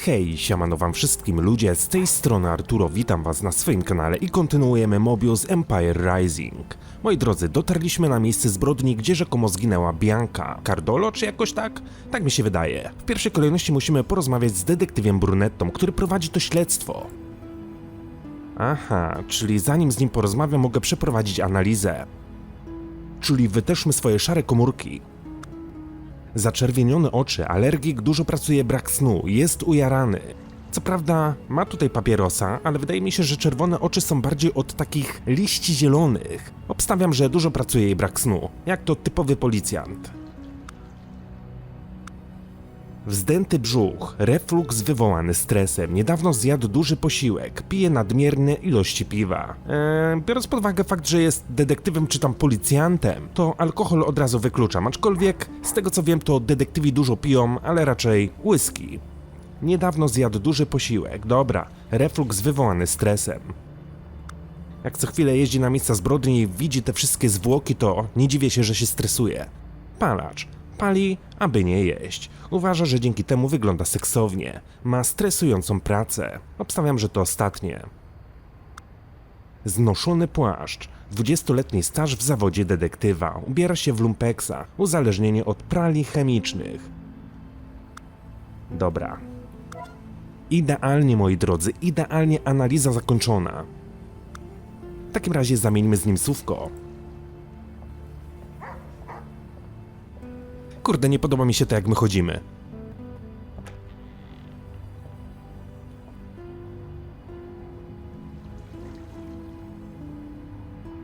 Hej, siemano wam wszystkim ludzie, z tej strony Arturo, witam was na swoim kanale i kontynuujemy Moebius Empire Rising. Moi drodzy, dotarliśmy na miejsce zbrodni, gdzie rzekomo zginęła Bianca. Cardolo, czy jakoś tak? Tak mi się wydaje. W pierwszej kolejności musimy porozmawiać z detektywem brunettą, który prowadzi to śledztwo. Aha, czyli zanim z nim porozmawiam, mogę przeprowadzić analizę. Czyli wyteszmy swoje szare komórki. Zaczerwienione oczy, alergik, dużo pracuje, brak snu, jest ujarany. Co prawda ma tutaj papierosa, ale wydaje mi się, że czerwone oczy są bardziej od takich liści zielonych. Obstawiam, że dużo pracuje i brak snu, jak to typowy policjant. Wzdęty brzuch, refluks wywołany stresem, niedawno zjadł duży posiłek, pije nadmierne ilości piwa. Biorąc pod uwagę fakt, że jest detektywem czy tam policjantem, to alkohol od razu wykluczam, aczkolwiek z tego co wiem to detektywi dużo piją, ale raczej whisky. Niedawno zjadł duży posiłek, dobra, refluks wywołany stresem. Jak co chwilę jeździ na miejsca zbrodni i widzi te wszystkie zwłoki, to nie dziwię się, że się stresuje. Palacz. Pali, aby nie jeść. Uważa, że dzięki temu wygląda seksownie. Ma stresującą pracę. Obstawiam, że to ostatnie. Znoszony płaszcz. 20-letni staż w zawodzie detektywa. Ubiera się w lumpeksa. Uzależnienie od pralni chemicznych. Dobra. Idealnie, moi drodzy. Idealnie, analiza zakończona. W takim razie zamieńmy z nim słówko. Kurde, nie podoba mi się to, jak my chodzimy.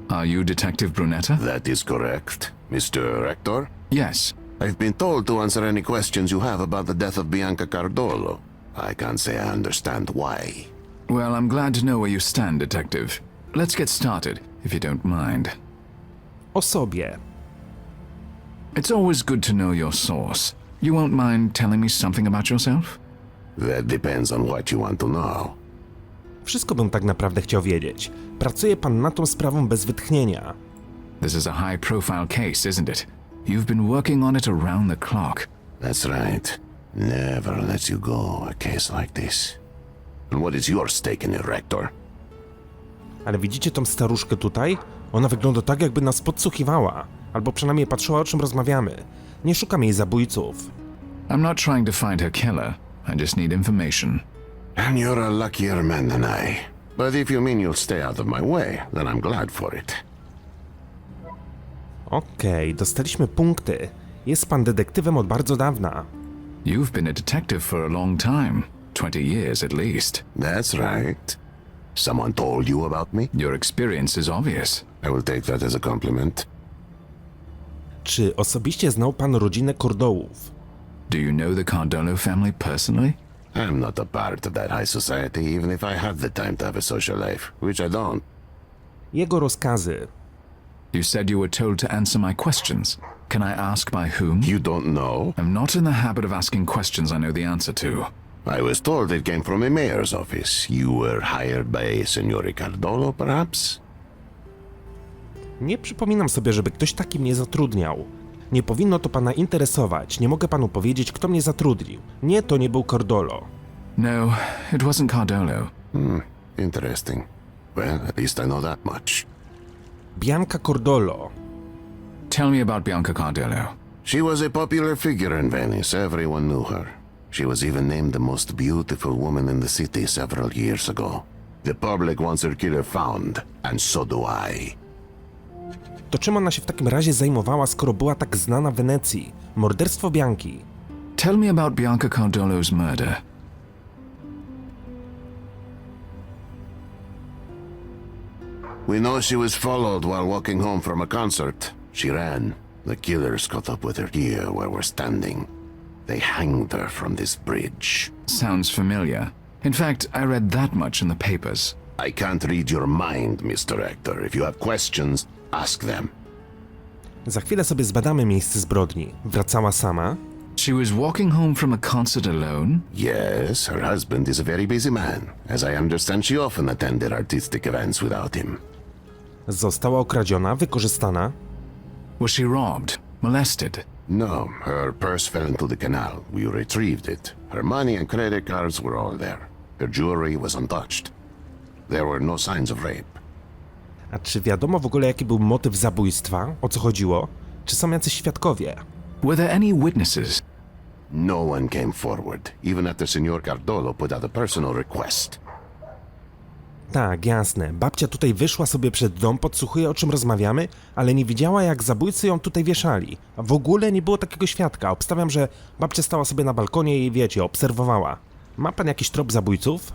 Are you Detective Brunetta? That is correct. Mr. Rector? Yes. I've been told to answer any questions you have about the death of Bianca Cardolo. I can't say I understand why. Well, I'm glad to know where you stand, Detective. Let's get started, if you don't mind. O sobie. It's always good to know your source. You won't mind telling me something about yourself? That depends on what you want to know. Wszystko bym tak naprawdę chciał wiedzieć. Pracuje pan nad tą sprawą bez wytchnienia. This is a high-profile case, isn't it? You've been working on it around the clock. That's right. Never let you go, a case like this. And what is your stake in it, Rector? Ale widzicie tą staruszkę tutaj? Ona wygląda tak, jakby nas podsłuchiwała. Albo przynajmniej patrzyła, o czym rozmawiamy. Nie szukam jej zabójców. I'm not trying to find her killer. I just need information. And you're a luckier man than I. But if you mean you'll stay out of my way, then I'm glad for it. Okej, dostaliśmy punkty. Jest pan detektywem od bardzo dawna. You've been a detective for a long time. 20 years at least. That's right. Someone told you about me? Your experience is obvious. I will take that as a compliment. Czy osobiście znał pan rodzinę Cordołów? Do you know the Cardolo family personally? I'm not a part of that high society, even if I had the time to have a social life, which I don't. Jego rozkazy. You said you were told to answer my questions. Can I ask by whom? You don't know? I'm not in the habit of asking questions I know the answer to. I was told it came from a mayor's office. You were hired by Signore Cardolo, perhaps? Nie przypominam sobie, żeby ktoś taki mnie zatrudniał. Nie powinno to pana interesować. Nie mogę panu powiedzieć, kto mnie zatrudnił. Nie, to nie był Cardolo. No, it wasn't Cardolo. Interesting. Well, at least I know that much. Bianca Cardolo. Tell me about Bianca Cardolo. She was a popular figure in Venice. Everyone knew her. She was even named the most beautiful woman in the city several years ago. The public wants her killer found, and so do I. To czym ona się w takim razie zajmowała, skoro była tak znana w Wenecji? Morderstwo Bianki. Tell me about Bianca Cardolo's murder. We know she was followed while walking home from a concert. She ran. The killers caught up with her here where we're standing. They hanged her from this bridge. Sounds familiar. In fact, I read that much in the papers. I can't read your mind, Mr. Rector. If you have questions, ask them. Za chwilę sobie zbadamy miejsce zbrodni. Wracała sama? She was walking home from a concert alone? Yes, her husband is a very busy man. As I understand, she often attended artistic events without him. Została okradziona, wykorzystana? Was she robbed? Molested? No, her purse fell into the canal. We retrieved it. Her money and credit cards were all there. Her jewelry was untouched. There were no signs of rape. A czy wiadomo w ogóle, jaki był motyw zabójstwa? O co chodziło? Czy są jacyś świadkowie? Were there any witnesses? No one came forward, even after Senor Cardolo put out a personal request. Tak, jasne. Babcia tutaj wyszła sobie przed dom, podsłuchuje, o czym rozmawiamy, ale nie widziała, jak zabójcy ją tutaj wieszali. W ogóle nie było takiego świadka. Obstawiam, że babcia stała sobie na balkonie i, wiecie, obserwowała. Ma pan jakiś trop zabójców?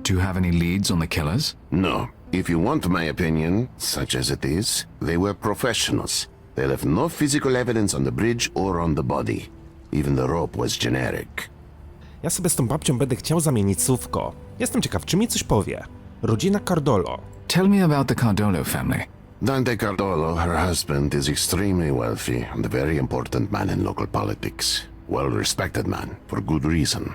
Do you have any leads on the killers? No. If you want my opinion, such as it is, they were professionals. They left no physical evidence on the bridge or on the body. Even the rope was generic. Ja sobie z tą babcią będę chciał zamienić słówko. Jestem ciekaw, czy mi coś powie. Rodzina Cardolo. Tell me about the Cardolo family. Dante Cardolo, her husband, is extremely wealthy and a very important man in local politics. Well-respected man, for good reason.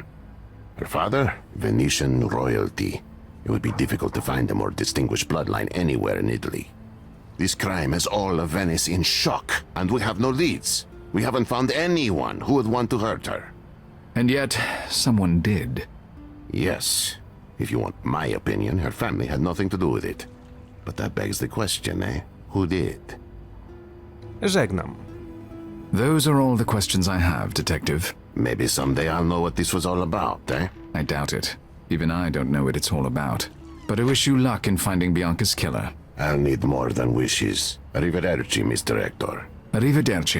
Her father, Venetian royalty. It would be difficult to find a more distinguished bloodline anywhere in Italy. This crime has all of Venice in shock, and we have no leads. We haven't found anyone who would want to hurt her. And yet, someone did. Yes, if you want my opinion, her family had nothing to do with it. But that begs the question, eh? Who did? Żegnam. Those are all the questions I have, Detective. Maybe someday I'll know what this was all about, eh? I doubt it. Even I don't know what it's all about. But I wish you luck in finding Bianca's killer. I'll need more than wishes. Arrivederci, Mr. Rector. Arrivederci.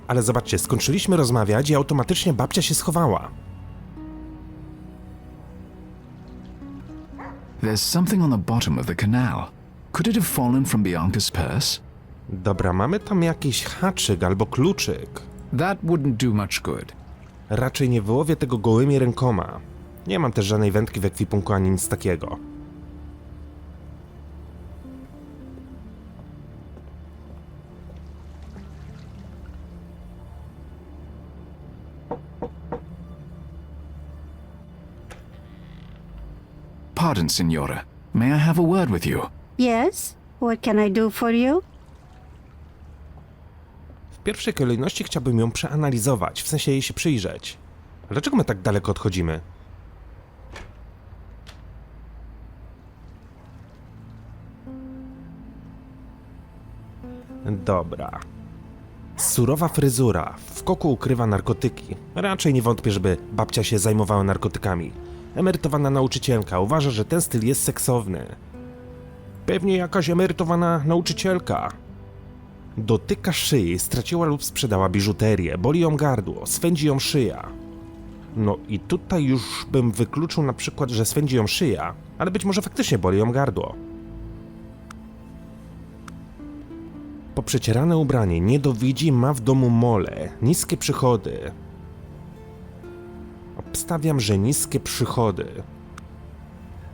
Ale zobaczcie, skończyliśmy rozmawiać i automatycznie babcia się schowała. There's something on the bottom of the canal. Could it have fallen from Bianca's purse? Dobra, mamy tam jakiś haczyk albo kluczyk. That wouldn't do much good. Raczej nie wyłowię tego gołymi rękoma. Nie mam też żadnej wędki w ekwipunku ani nic takiego. Pardon, Signora. May I have a word with you? Yes? What can I do for you? W pierwszej kolejności chciałbym ją przeanalizować, w sensie jej się przyjrzeć. Dlaczego my tak daleko odchodzimy? Dobra. Surowa fryzura, w koku ukrywa narkotyki. Raczej nie wątpię, żeby babcia się zajmowała narkotykami. Emerytowana nauczycielka uważa, że ten styl jest seksowny. Pewnie jakaś emerytowana nauczycielka. Dotyka szyi, straciła lub sprzedała biżuterię, boli ją gardło, swędzi ją szyja. No i tutaj już bym wykluczył na przykład, że swędzi ją szyja, ale być może faktycznie boli ją gardło. Poprzecierane ubranie, nie dowidzi, ma w domu mole, niskie przychody. Obstawiam, że niskie przychody.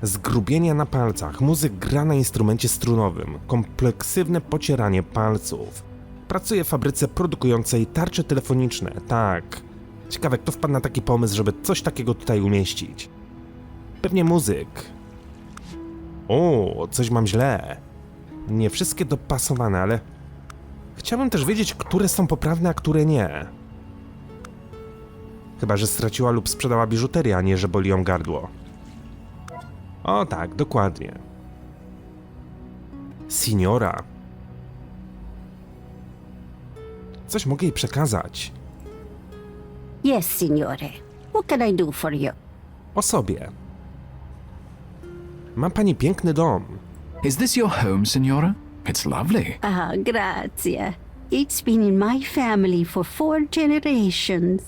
Zgrubienia na palcach, muzyk gra na instrumencie strunowym, kompleksywne pocieranie palców. Pracuje w fabryce produkującej tarcze telefoniczne, tak. Ciekawe, kto wpadł na taki pomysł, żeby coś takiego tutaj umieścić. Pewnie muzyk. O, coś mam źle. Nie wszystkie dopasowane, ale... Chciałbym też wiedzieć, które są poprawne, a które nie. Chyba że straciła lub sprzedała biżuterię, a nie, że boli ją gardło. O tak, dokładnie. Signora. Coś mogę jej przekazać. Yes, signore. What can I do for you? O sobie. Ma pani piękny dom. Is this your home, Signora? It's lovely. Ah, grazie. It's been in my family for 4 generations.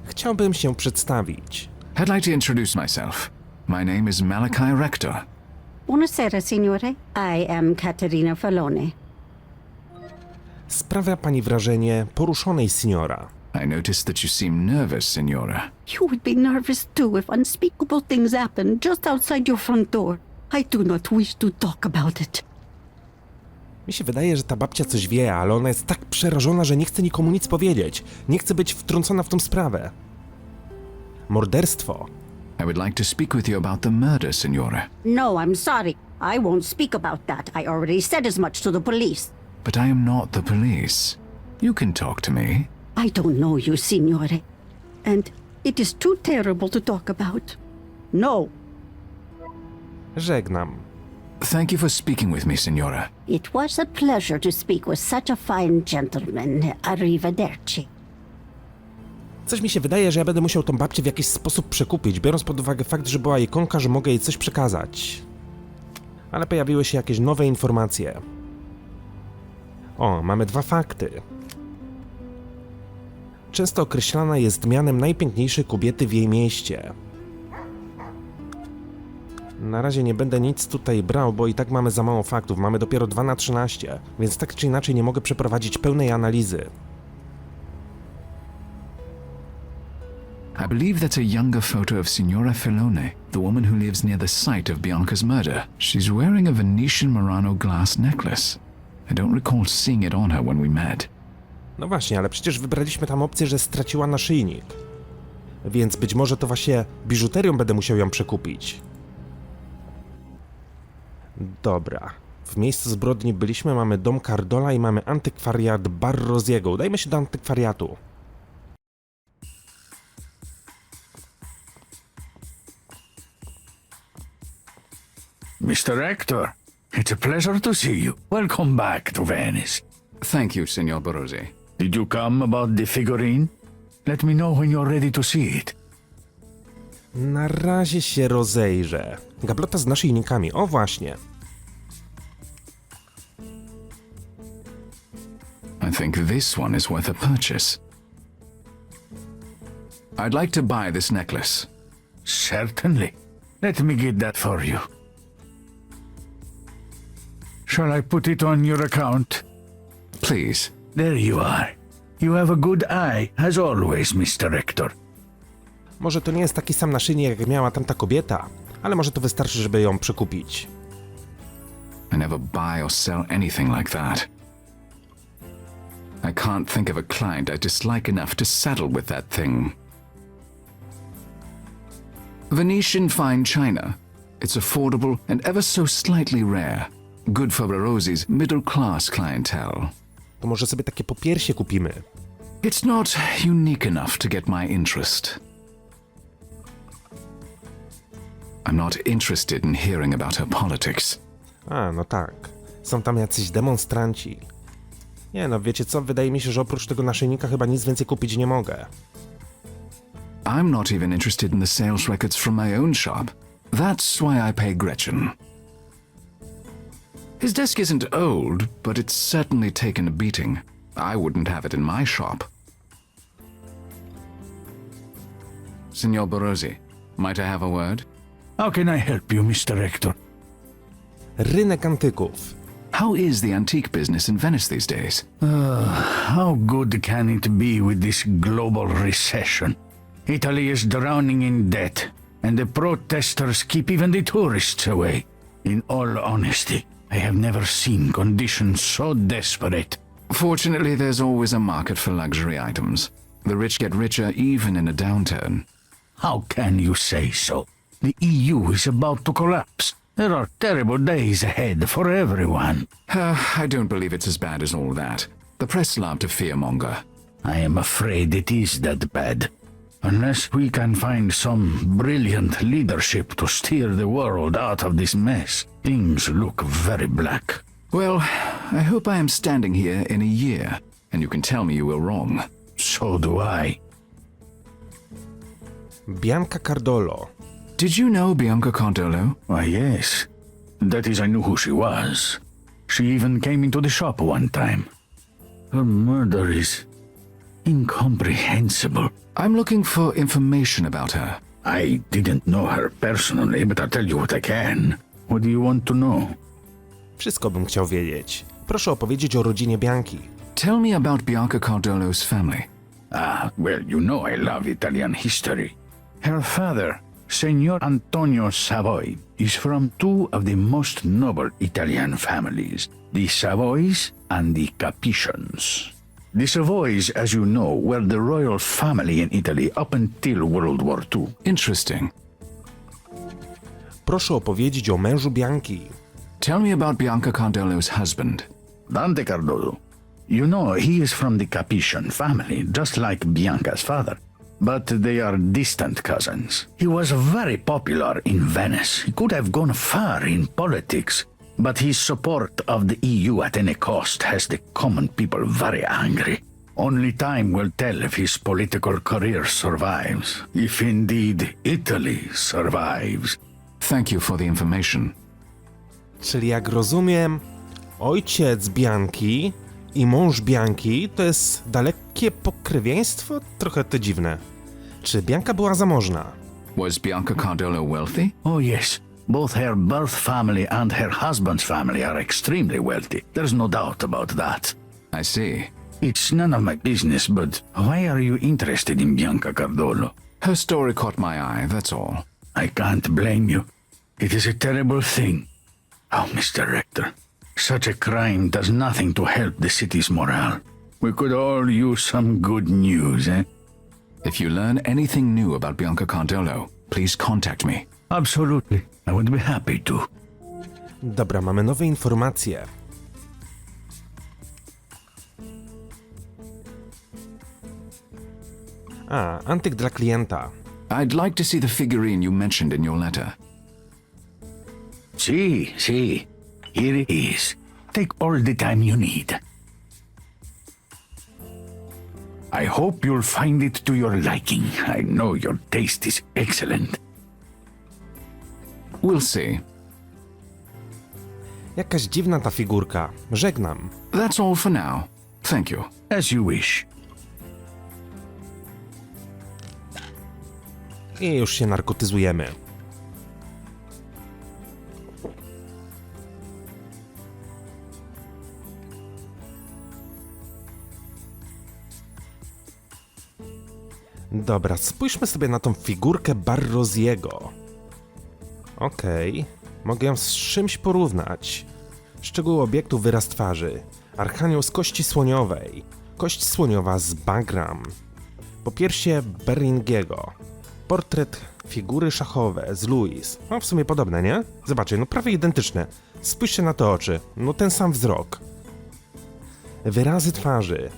Chciałbym się przedstawić. I'd like to introduce myself. My name is Malachi Rector. Buonasera, signore. I am Caterina Falone. Sprawia pani wrażenie poruszonej signora. I noticed that you seem nervous, Signora. You would be nervous too if unspeakable things happened just outside your front door. I do not wish to talk about it. Mi się wydaje, że ta babcia coś wie, ale ona jest tak przerażona, że nie chce nikomu nic powiedzieć. Nie chce być wtrącona w tą sprawę. Morderstwo. I would like to speak with you about the murder, Signora. No, I'm sorry. I won't speak about that. I already said as much to the police. But I am not the police. You can talk to me. I don't know you, signore. and it is too terrible to talk about. No, Żegnam. Thank you for speaking with me, Signora. it was a pleasure to speak with such a fine gentleman. Arrivederci. Coś mi się wydaje, że ja będę musiał tą babcię w jakiś sposób przekupić, biorąc pod uwagę fakt, że była ikonka, że mogę jej coś przekazać. Ale pojawiły się jakieś nowe informacje. O, mamy 2 fakty. Często określana jest mianem najpiękniejszej kobiety w jej mieście. Na razie nie będę nic tutaj brał, bo i tak mamy za mało faktów. Mamy dopiero 2 na 13, więc tak czy inaczej nie mogę przeprowadzić pełnej analizy. I believe that's a younger photo of Signora Filone, the woman who lives near the site of Bianca's murder. She's wearing a Venetian Murano glass necklace. I don't recall seeing it on her when we met. No właśnie, ale przecież wybraliśmy tam opcję, że straciła naszyjnik. Więc być może to właśnie biżuterią będę musiał ją przekupić. Dobra. W miejscu zbrodni byliśmy, mamy dom Cardola i mamy antykwariat Bar Roziego. Udajmy się do antykwariatu. Mr. Rector, it's a pleasure to see you. Welcome back to Venice. Thank you, Signor Borose. Did you come about the figurine? Let me know when you're ready to see it. Na razie się rozejrzę. Gablota z naszyjnikami, o właśnie. I think this one is worth a purchase. I'd like to buy this necklace. Certainly. Let me get that for you. Shall I put it on your account? Please. There you are. You have a good eye, as always, Mr. Rector. Może to nie jest taki sam naszyjnik, jak miała tamta kobieta, ale może to wystarczy, żeby ją przekupić. I never buy or sell anything like that. I can't think of a client I dislike enough to saddle with that thing. Venetian fine china. It's affordable and ever so slightly rare. Good for Barosi's middle-class clientele. To może sobie takie popiersie kupimy. It's not unique enough to get my interest. I'm not interested in hearing about her politics. A, no tak. Są tam jacyś demonstranci. Nie no, wiecie co? Wydaje mi się, że oprócz tego naszyjnika chyba nic więcej kupić nie mogę. I'm not even interested in the sales records from my own shop. That's why I pay Gretchen. His desk isn't old, but it's certainly taken a beating. I wouldn't have it in my shop. Signor Borose, might I have a word? How can I help you, Mr. Rector? Rynek antyków. How is the antique business in Venice these days? How good can it be with this global recession? Italy is drowning in debt, and the protesters keep even the tourists away. In all honesty, I have never seen conditions so desperate. Fortunately, there's always a market for luxury items. The rich get richer even in a downturn. How can you say so? The EU is about to collapse. There are terrible days ahead for everyone. I don't believe it's as bad as all that. The press love to fearmonger. I am afraid it is that bad. Unless we can find some brilliant leadership to steer the world out of this mess, things look very black. Well, I hope I am standing here in a year, and you can tell me you were wrong. So do I. Bianca Cardolo. Did you know Bianca Cardolo? Why, yes. That is, I knew who she was. She even came into the shop one time. Her murder is incomprehensible. I'm looking for information about her. I didn't know her personally, but I'll tell you what I can. What do you want to know? Wszystko bym chciał wiedzieć. Proszę opowiedzieć o rodzinie Bianki. Tell me about Bianca Cardolo's family. Well, you know I love Italian history. Her father, Signor Antonio Savoy, is from two of the most noble Italian families, the Savoys and the Capetians. The Savoys, as you know, were the royal family in Italy up until World War II. Interesting. Proszę opowiedzieć o mężu Bianki. Tell me about Bianca Cardolo's husband. Dante Cardolo. You know, he is from the Capetian family, just like Bianca's father. but they are distant cousins. He was very popular in Venice. He could have gone far in politics, but his support of the EU at any cost has the common people very angry. Only time will tell if his political career survives, if indeed Italy survives. Thank you for the information. Czyli jak rozumiem, ojciec Bianki i mąż Bianki to jest dalekie pokrewieństwo? Trochę to dziwne. Czy Bianka była zamożna? Was Bianca Cardillo wealthy? Oh yes, both her birth family and her husband's family are extremely wealthy. There's no doubt about that. I see. It's none of my business, but why are you interested in Bianca Cardolo? Her story caught my eye, that's all. I can't blame you. It is a terrible thing. Oh, Mr. Rector, such a crime does nothing to help the city's morale. We could all use some good news, eh? If you learn anything new about Bianca Cardillo, please contact me. Absolutely. I would be happy to. Dobra, mamy nowe informacje. Antyk dla klienta. I'd like to see the figurine you mentioned in your letter. See. Here it is. Take all the time you need. I hope you'll find it to your liking. I know your taste is excellent. We'll see. Jakaś dziwna ta figurka. Żegnam. That's all for now. Thank you. As you wish. I już się narkotyzujemy. Dobra, spójrzmy sobie na tą figurkę Barroziego. Okej, mogę ją z czymś porównać. Szczegóły obiektu, wyraz twarzy. Archanioł z kości słoniowej. Kość słoniowa z bagram. Popiersie Beringiego. Portret figury szachowe z Louis. No w sumie podobne, nie? Zobaczcie, no prawie identyczne. Spójrzcie na te oczy. No ten sam wzrok. Wyrazy twarzy.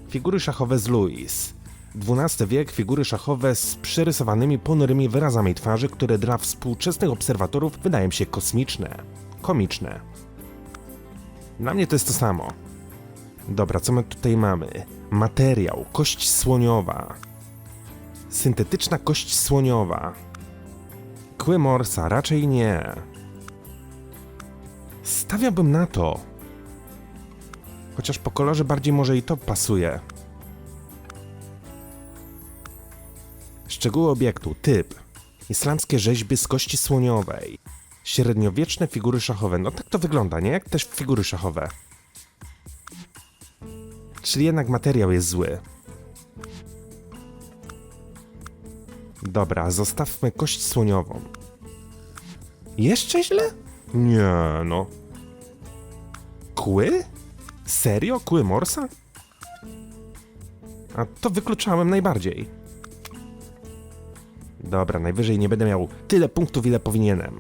Figury szachowe z Louis. XII wiek, figury szachowe z przerysowanymi ponurym wyrazami twarzy, które dla współczesnych obserwatorów wydają się kosmiczne, komiczne. Dla mnie to jest to samo. Dobra, co my tutaj mamy? Materiał, kość słoniowa. Syntetyczna kość słoniowa. Kły morsa, raczej nie. Stawiałbym na to. Chociaż po kolorze bardziej może i to pasuje. Szczegóły obiektu, typ. Islamskie rzeźby z kości słoniowej. Średniowieczne figury szachowe. No tak to wygląda, nie? Jak też figury szachowe. Czyli jednak materiał jest zły. Dobra, zostawmy kość słoniową. Jeszcze źle? Nie, no. Kły? Serio? Kły morsa? A to wykluczałem najbardziej. Dobra, najwyżej nie będę miał tyle punktów, ile powinienem.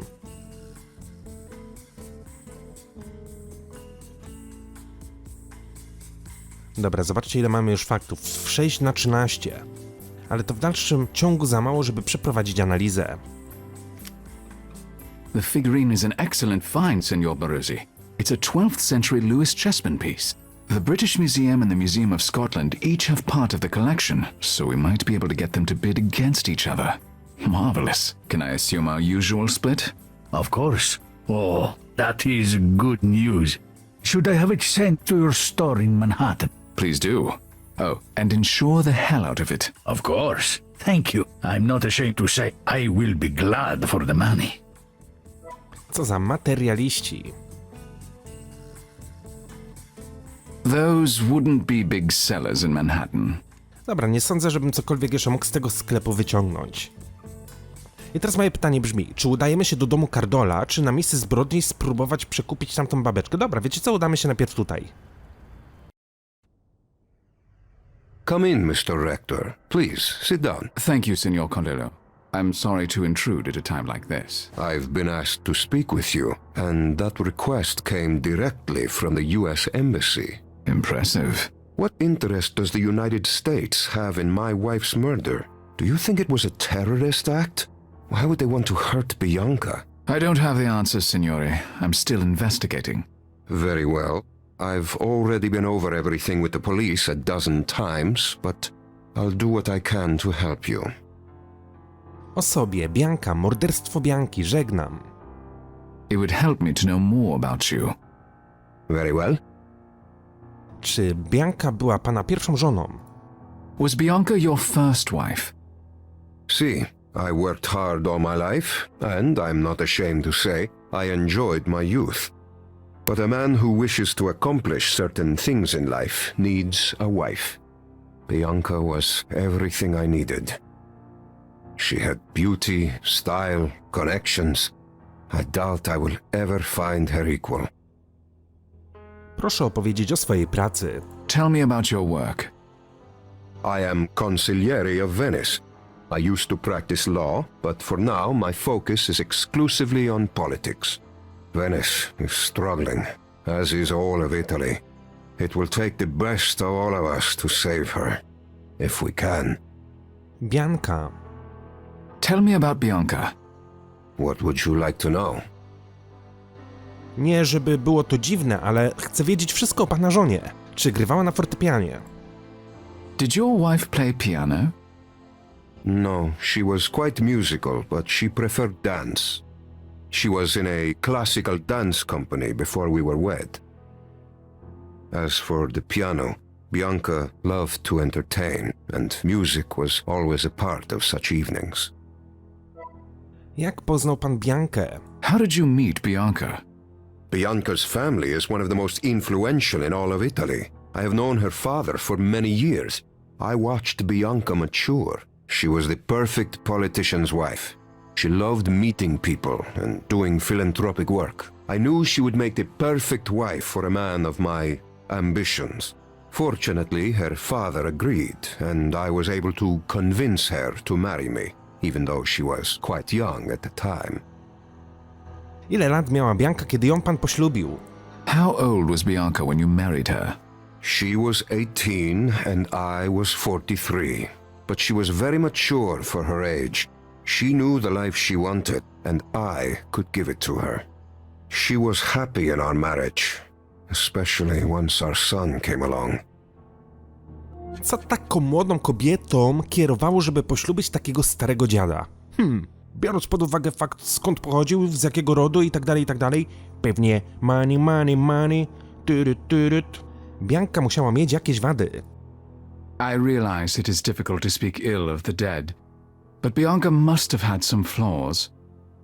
Dobra, zobaczcie, ile mamy już faktów. 6 na 13. Ale to w dalszym ciągu za mało, żeby przeprowadzić analizę. The figurine is an excellent find, Senor Baruzzi. It's a 12th century Lewis chessman piece. The British Museum and the Museum of Scotland each have part of the collection, so we might be able to get them to bid against each other. Marvelous. Can I assume our usual split? Of course. Oh, that is good news. Should I have it sent to your store in Manhattan? Please do. Oh, and insure the hell out of it. Of course. Thank you. I'm not ashamed to say I will be glad for the money. Co za materialiści. Those wouldn't be big sellers in Manhattan. Dobra, nie sądzę, żebym cokolwiek jeszcze mógł z tego sklepu wyciągnąć. I teraz moje pytanie brzmi, czy udajemy się do domu Cardola, czy na miejsce zbrodni spróbować przekupić tamtą babeczkę? Dobra, wiecie co, udamy się najpierw tutaj. Come in, Mr. Rector. Please, sit down. Thank you, Senor Cardillo. I'm sorry to intrude at a time like this. I've been asked to speak with you, and that request came directly from the U.S. Embassy. Impressive. What interest does the United States have in my wife's murder? Do you think it was a terrorist act? Why would they want to hurt Bianca? I don't have the answers, Signore. I'm still investigating. Very well. I've already been over everything with the police a dozen times, but I'll do what I can to help you. Osobie, Bianca, morderstwo Bianki, żegnam. It would help me to know more about you. Very well. Czy Bianka była pana pierwszą żoną? Was Bianca your first wife? See, I worked hard all my life, and I'm not ashamed to say I enjoyed my youth. But a man who wishes to accomplish certain things in life needs a wife. Bianca was everything I needed. She had beauty, style, connections. I doubt I will ever find her equal. Proszę opowiedzieć o swojej pracy. Tell me about your work. I am consigliere of Venice. I used to practice law, but for now my focus is exclusively on politics. Venice is struggling, as is all of Italy. It will take the best of all of us to save her, if we can. Bianka. Tell me about Bianca. What would you like to know? Nie, żeby było to dziwne, ale chcę wiedzieć wszystko o pana żonie. Czy grywała na fortepianie? Did your wife play piano? No, she was quite musical, but she preferred dance. She was in a classical dance company before we were wed. As for the piano, Bianca loved to entertain, and music was always a part of such evenings. Jak poznał pan Biankę? How did you meet Bianca? Bianca's family is one of the most influential in all of Italy. I have known her father for many years. I watched Bianca mature. She was the perfect politician's wife. She loved meeting people and doing philanthropic work. I knew she would make the perfect wife for a man of my ambitions. Fortunately, her father agreed, and I was able to convince her to marry me, even though she was quite young at the time. Ile lat miała Bianka, kiedy ją pan poślubił? How old was Bianca when you married her? She was 18 and I was 43, but she was very mature for her age. She knew the life she wanted, and I could give it to her. She was happy in our marriage, especially once our son came along. Co taką młodą kobietą kierowało, żeby poślubić takiego starego dziada? Biorąc pod uwagę fakt, skąd pochodził, z jakiego rodu i tak dalej, pewnie money, tyrut. Bianka musiała mieć jakieś wady. I realize it is difficult to speak ill of the dead, but Bianca must have had some flaws.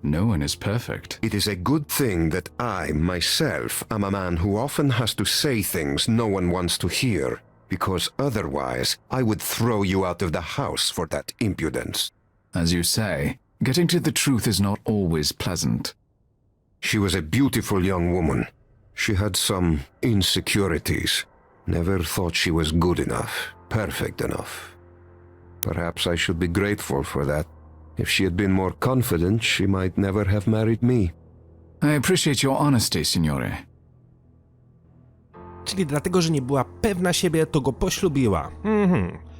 No one is perfect. It is a good thing that I, myself, am a man who often has to say things no one wants to hear, because otherwise I would throw you out of the house for that impudence. As you say, getting to the truth is not always pleasant. She was a beautiful young woman. She had some insecurities. Never thought she was good enough, perfect enough. Perhaps I should be grateful for that. If she had been more confident, she might never have married me. I appreciate your honesty, signore. Czyli dlatego, że nie była pewna siebie, to go poślubiła.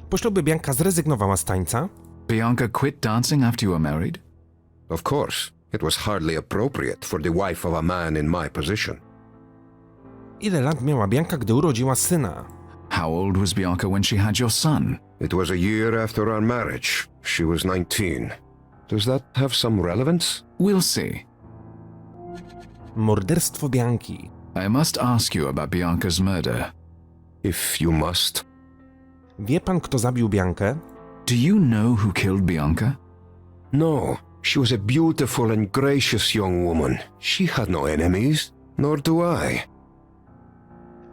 Po ślubie Bianka zrezygnowała z tańca? Bianca quit dancing after you were married? Of course, it was hardly appropriate for the wife of a man in my position. Ile lat miała Bianka, gdy urodziła syna? How old was Bianca when she had your son? It was a year after our marriage. She was 19. Does that have some relevance? We'll see. Morderstwo Bianki. I must ask you about Bianca's murder. If you must. Wie pan, kto zabił Biankę? Do you know who killed Bianca? No, she was a beautiful and gracious young woman. She had no enemies, nor do I.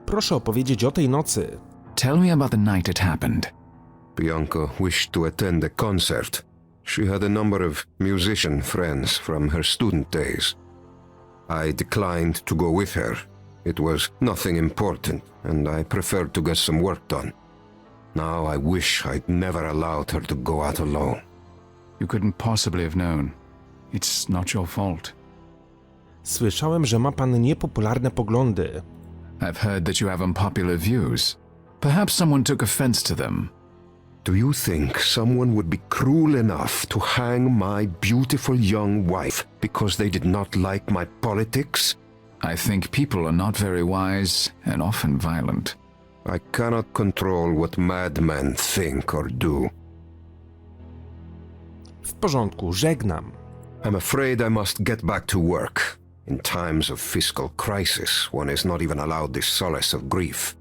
Proszę opowiedzieć o tej nocy. Tell me about the night it happened. Bianca wished to attend a concert. She had a number of musician friends from her student days. I declined to go with her. It was nothing important, and I preferred to get some work done. Now I wish I'd never allowed her to go out alone. You couldn't possibly have known. It's not your fault. Słyszałem, że ma pan niepopularne poglądy. I've heard that you have unpopular views. Perhaps someone took offense to them. Do you think someone would be cruel enough to hang my beautiful young wife because they did not like my politics? I think people are not very wise and often violent. I cannot control what madmen think or do. W porządku, żegnam. I'm afraid I must get back to work. In times of fiscal crisis, one is not even allowed the solace of grief.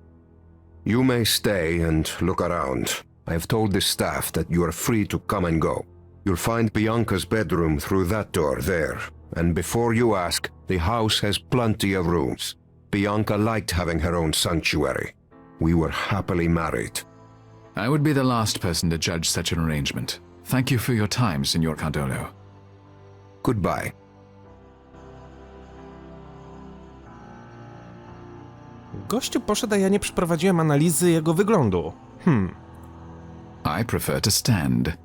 You may stay and look around. I have told the staff that you are free to come and go. You'll find Bianca's bedroom through that door there. And before you ask, the house has plenty of rooms. Bianca liked having her own sanctuary. We were happily married. I would be the last person to judge such an arrangement. Thank you for your time, Signor Cardolo. Goodbye. Gościu poszedł, a ja nie przeprowadziłem analizy jego wyglądu. I prefer to stand.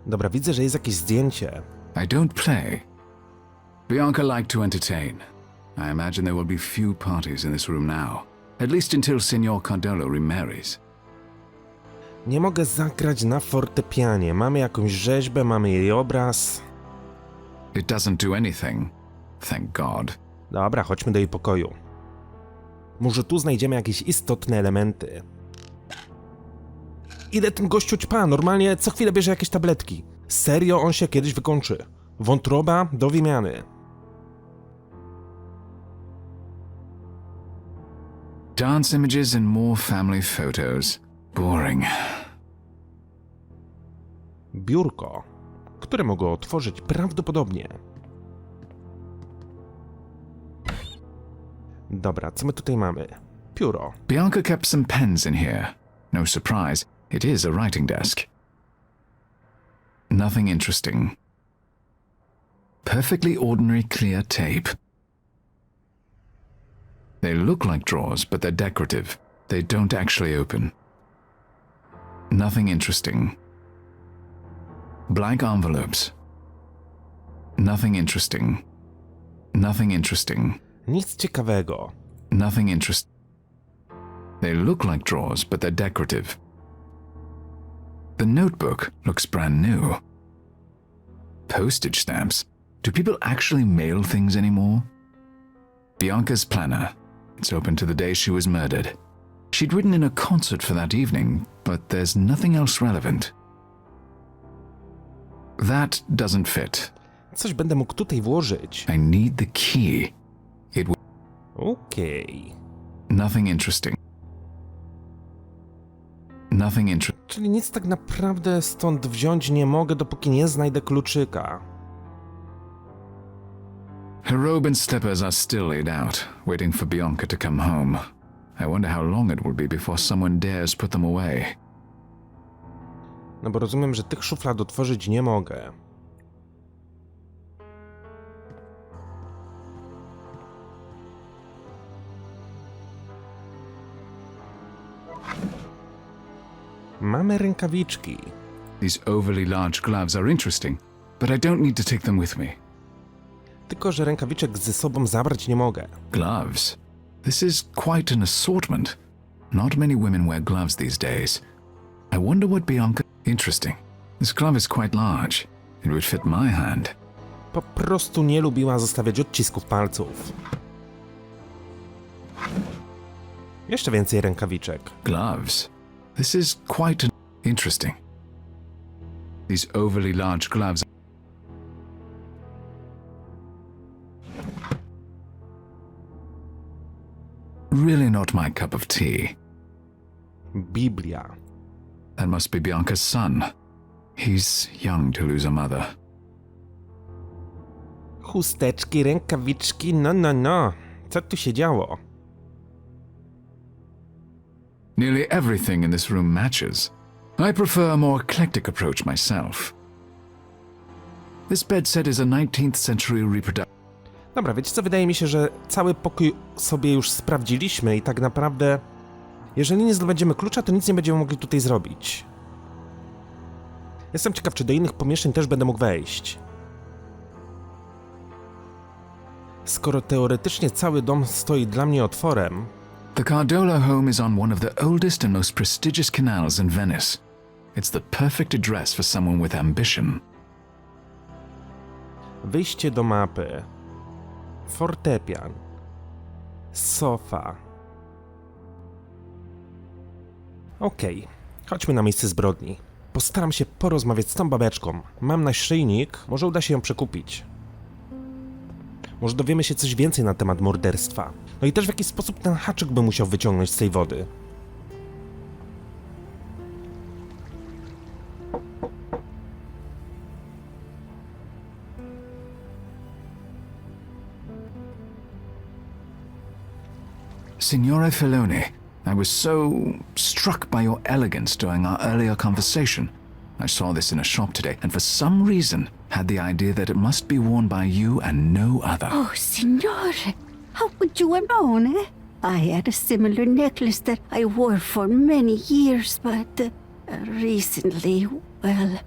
Dobra, widzę, że jest jakieś zdjęcie. I don't play. Bianca liked to entertain. I imagine there will be few parties in this room now. At least until Signor Cardolo remarries. Nie mogę zagrać na fortepianie. Mamy jakąś rzeźbę, mamy jej obraz. It doesn't do anything. Thank God. Dobra, chodźmy do jej pokoju. Może tu znajdziemy jakieś istotne elementy. Ile ten gościu ćpa? Normalnie co chwilę bierze jakieś tabletki. Serio, on się kiedyś wykończy. Wątroba do wymiany. Dance images and more family photos. Boring. Biurko, które mogę otworzyć prawdopodobnie. Dobra, co my tutaj mamy? Pióro. Bianca kept some pens in here. No surprise, it is a writing desk. Nothing interesting. Perfectly ordinary clear tape. They look like drawers, but they're decorative. They don't actually open. Nothing interesting. Blank envelopes. Nothing interesting. Nothing interesting. Nic ciekawego. Nothing interesting. They look like drawers, but they're decorative. The notebook looks brand new. Postage stamps. Do people actually mail things anymore? Bianca's planner. It's open to the day she was murdered. She'd written in a concert for that evening, but there's nothing else relevant. That doesn't fit. Coś będę mógł tutaj włożyć. I need the key. Okej. Nothing interesting. Nothing interesting. Czyli nic tak naprawdę stąd wziąć nie mogę, dopóki nie znajdę kluczyka. Her robe and slippers are still laid out, waiting for Bianca to come home. I wonder how long it will be before someone dares put them away. No bo rozumiem, że tych szuflad otworzyć nie mogę. Mamy rękawiczki. These overly large gloves are interesting, but I don't need to take them with me. Tylko że rękawiczek ze sobą zabrać nie mogę. Gloves? This is quite an assortment. Not many women wear gloves these days. I wonder what Bianca... Interesting. This glove is quite large. It would fit my hand. Po prostu nie lubiła zostawiać odcisków palców. Jeszcze więcej rękawiczek. Gloves? This is quite interesting. These overly large gloves. Really not my cup of tea. Biblia. That must be Bianca's son. He's young to lose a mother. Chusteczki, rękawiczki, no. Co tu się działo? Nearly everything in this room matches. I prefer a more eclectic approach myself. This bed set is a 19th century reproduction. Dobra, wiecie co? Wydaje mi się, że cały pokój sobie już sprawdziliśmy i tak naprawdę, jeżeli nie zdobędziemy klucza, to nic nie będziemy mogli tutaj zrobić. Jestem ciekaw, czy do innych pomieszczeń też będę mógł wejść. Skoro teoretycznie cały dom stoi dla mnie otworem, The Cardola home is on one of the oldest and most prestigious canals in Venice. It's the perfect address for someone with ambition. Wyjście do mapy. Fortepian. Sofa. Okej, chodźmy na miejsce zbrodni. Postaram się porozmawiać z tą babeczką. Mam naszyjnik, może uda się ją przekupić. Może dowiemy się coś więcej na temat morderstwa. No i też w jaki sposób ten haczyk by musiał wyciągnąć z tej wody. Signore Filoni, I was so struck by your elegance during our earlier conversation. I saw this in a shop today, and for some reason had the idea that it must be worn by you and no other. Oh, signore, how could you have known, eh? I had a similar necklace that I wore for many years, but recently, well,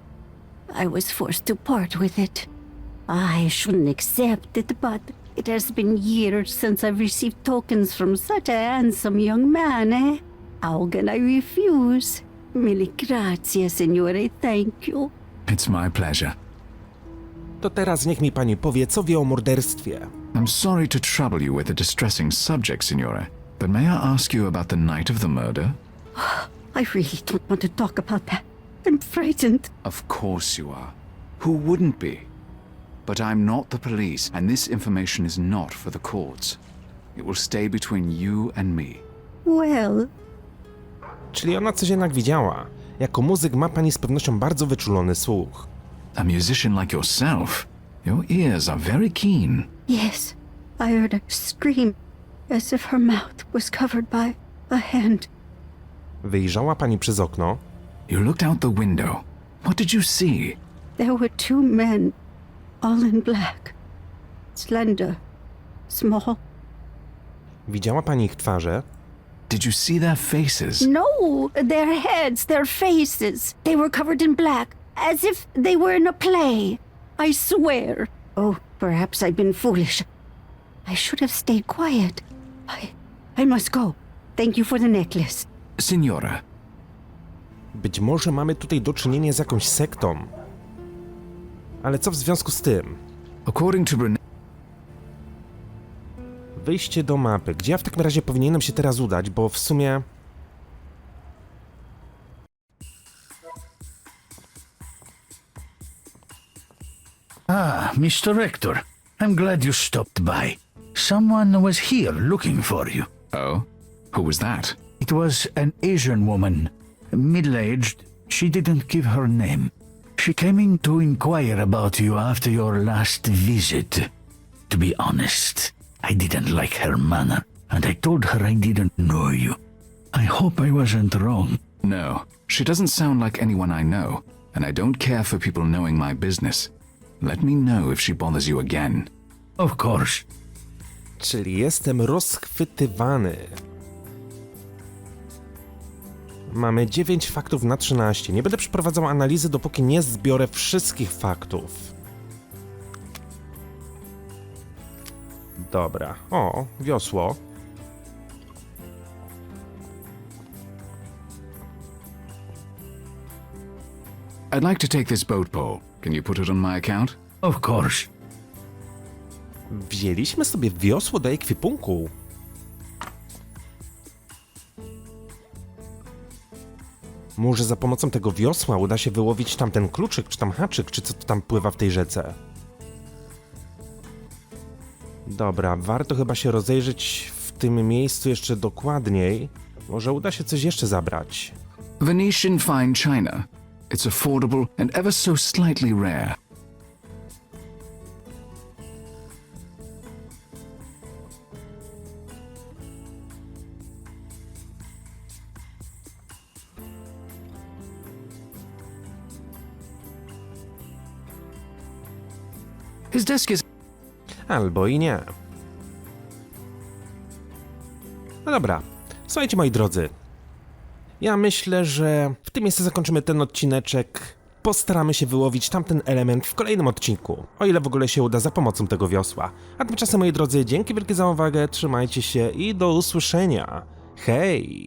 I was forced to part with it. I shouldn't accept it, but it has been years since I've received tokens from such a handsome young man, eh? How can I refuse? Mille grazie, signore, thank you. It's my pleasure. To teraz niech mi pani powie, co wie o morderstwie. I'm sorry to trouble you with a distressing subject, Signore, but may I ask you about the night of the murder? I really don't want to talk about that. I'm frightened. Of course you are. Who wouldn't be? But I'm not the police, and this information is not for the courts. It will stay between you and me. Well, Czyli ona coś jednak widziała. Jako muzyk ma pani z pewnością bardzo wyczulony słuch. A musician like yourself, your ears are very keen. yes, I heard a scream, as if her mouth was covered by a hand. Wyjrzała pani przez okno. You looked out the window. What did you see? There were two men, all in black, slender, small. Widziała pani ich twarze. Did you see their faces? No, their heads, their faces. They were covered in black, as if they were in a play. I swear. Oh, perhaps I've been foolish. I should have stayed quiet. I must go. Thank you for the necklace. Signora, Być może mamy tutaj do czynienia z jakąś sektą. Ale co w związku z tym? according to Brunel, Wyjście do mapy. Gdzie ja w takim razie powinienem się teraz udać, bo w sumie... Ah, Mr. Rector, I'm glad you stopped by. Someone was here looking for you. oh, who was that? It was an Asian woman, middle-aged. She didn't give her name. She came in to inquire about you after your last visit. To be honest, I didn't like her manner, and I told her I didn't know you. I hope I wasn't wrong. No, she doesn't sound like anyone I know, and I don't care for people knowing my business. Let me know if she bothers you again. Of course. Czyli jestem rozchwytywany. Mamy 9 faktów na 13. Nie będę przeprowadzał analizy, dopóki nie zbiorę wszystkich faktów. Dobra. O, wiosło. I'd like to take this boat pole. Can you put it on my account? Of course. Wzięliśmy sobie wiosło do ekwipunku. Może za pomocą tego wiosła uda się wyłowić tamten kluczyk, czy tam haczyk, czy co to tam pływa w tej rzece. Dobra, warto chyba się rozejrzeć w tym miejscu jeszcze dokładniej. Może uda się coś jeszcze zabrać. Venetian fine china. It's affordable and ever so slightly rare. His desk is... Albo i nie. No dobra, słuchajcie moi drodzy. Ja myślę, że w tym miejscu zakończymy ten odcineczek. postaramy się wyłowić tamten element w kolejnym odcinku, o ile w ogóle się uda za pomocą tego wiosła. A tymczasem, moi drodzy, dzięki wielkie za uwagę, trzymajcie się i do usłyszenia. Hej!